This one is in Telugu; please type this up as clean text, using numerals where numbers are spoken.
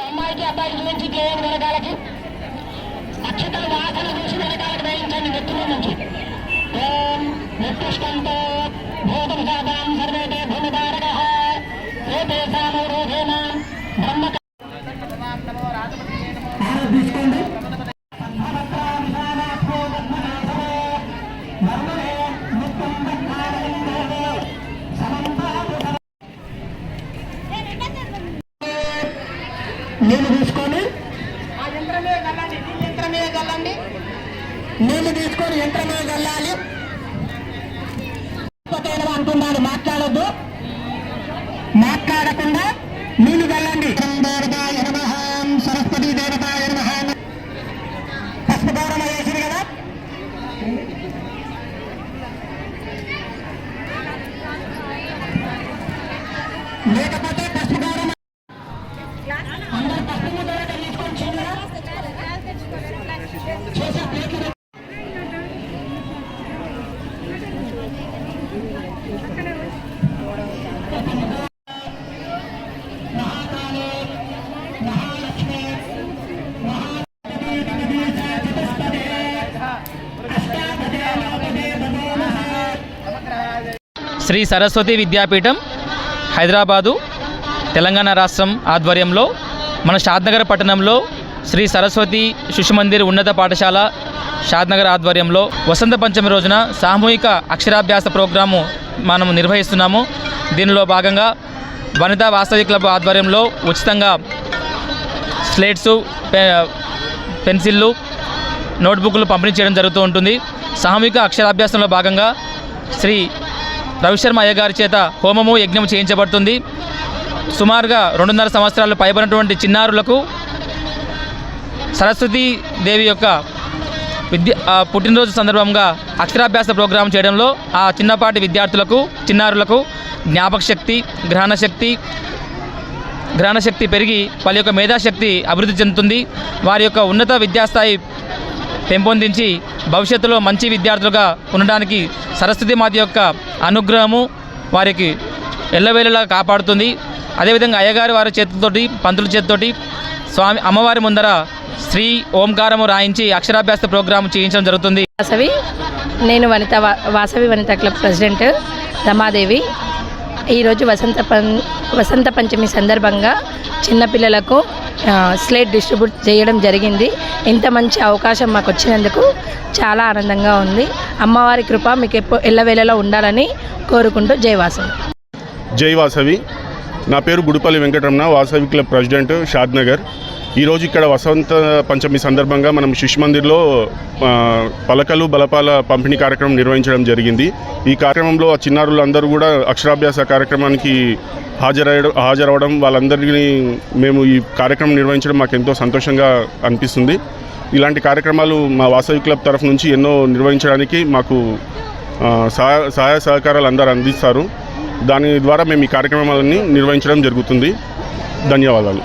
అమ్మాయికి అబ్బాయికి నుంచి దేవుని వెనకాలకి అక్షతల వాసన చూసి వెనకాలకు వేయించండి నెత్తుల నుంచి. ఓం నిర్దిష్టంతో భూతం సాదాం సర్వేదే భూమిదారణ ఏతేసామో రోధేన బ్రహ్మ తీసుకోండి. నీళ్ళు తీసుకొని నీళ్ళు తీసుకొని యంత్రమే గల్లాలి. అంటున్నాడు, మాట్లాడద్దు, మాట్లాడకుండా నీళ్ళు గల్లండి. సరస్వతి దేవత పసుపు గౌరవ వేసింది కదా. లేకపోతే పసుపు గౌరవ శ్రీ సరస్వతి విద్యాపీఠం హైదరాబాదు తెలంగాణ రాష్ట్రం ఆధ్వర్యంలో మన షాద్నగర్ పట్టణంలో శ్రీ సరస్వతి శిశు మందిర్ ఉన్నత పాఠశాల షాద్నగర్ ఆధ్వర్యంలో వసంత పంచమి రోజున సామూహిక అక్షరాభ్యాస ప్రోగ్రాము మనం నిర్వహిస్తున్నాము. దీనిలో భాగంగా వనితా వాస్తవి క్లబ్ ఆధ్వర్యంలో ఉచితంగా స్లేట్సు, పెన్సిళ్ళు, నోట్బుక్లు పంపిణీ చేయడం జరుగుతూ ఉంటుంది. సామూహిక అక్షరాభ్యాసంలో భాగంగా శ్రీ రవిశర్మ అయ్య గారి చేత హోమము యజ్ఞము చేయించబడుతుంది. సుమారుగా 2.5 సంవత్సరాలు పైబడినటువంటి చిన్నారులకు సరస్వతీ దేవి యొక్క పుట్టినరోజు సందర్భంగా అక్షరాభ్యాస ప్రోగ్రాం చేయడంలో ఆ చిన్నపాటి విద్యార్థులకు, చిన్నారులకు జ్ఞాపక శక్తి, గ్రహణ శక్తి పెరిగి వాళ్ళ యొక్క మేధాశక్తి అభివృద్ధి చెందుతుంది. వారి యొక్క ఉన్నత విద్యాస్థాయి పెంపొందించి భవిష్యత్తులో మంచి విద్యార్థులుగా ఉండడానికి సరస్వతి మాత యొక్క అనుగ్రహము వారికి ఎల్లవేళలా కాపాడుతుంది. అదేవిధంగా అయ్యగారి వారి చేతులతోటి, పంతుల చేతితోటి స్వామి అమ్మవారి ముందర శ్రీ ఓంకారము రాయించి అక్షరాభ్యాస ప్రోగ్రాం చేయించడం జరుగుతుంది. నేను వాసవి వనితా క్లబ్ ప్రెసిడెంట్ రమాదేవి. ఈరోజు వసంత పంచమి సందర్భంగా చిన్నపిల్లలకు స్లేట్ డిస్ట్రిబ్యూట్ చేయడం జరిగింది. ఇంత మంచి అవకాశం మాకు వచ్చినందుకు చాలా ఆనందంగా ఉంది. అమ్మవారి కృప మీకు ఎల్లవేళలా ఉండాలని కోరుకుంటూ జై వాసవి. జై వాసవి. నా పేరు గుడిపల్లి వెంకటరమణ, వాసవి క్లబ్ ప్రెసిడెంట్ షాద్నగర్. ఈరోజు ఇక్కడ వసంత పంచమి సందర్భంగా మనం శిశు మందిర్లో పలకలు, బలపాల పంపిణీ కార్యక్రమం నిర్వహించడం జరిగింది. ఈ కార్యక్రమంలో ఆ చిన్నారులు అందరూ కూడా అక్షరాభ్యాస కార్యక్రమానికి హాజరవడం, వాళ్ళందరినీ మేము ఈ కార్యక్రమం నిర్వహించడం మాకు ఎంతో సంతోషంగా అనిపిస్తుంది. ఇలాంటి కార్యక్రమాలు మా వాసవి క్లబ్ తరఫు నుంచి ఎన్నో నిర్వహించడానికి మాకు సహాయ సహకారాలు అందరూ అందిస్తారు. దాని ద్వారా మేము ఈ కార్యక్రమాలన్నీ నిర్వహించడం జరుగుతుంది. ధన్యవాదాలు.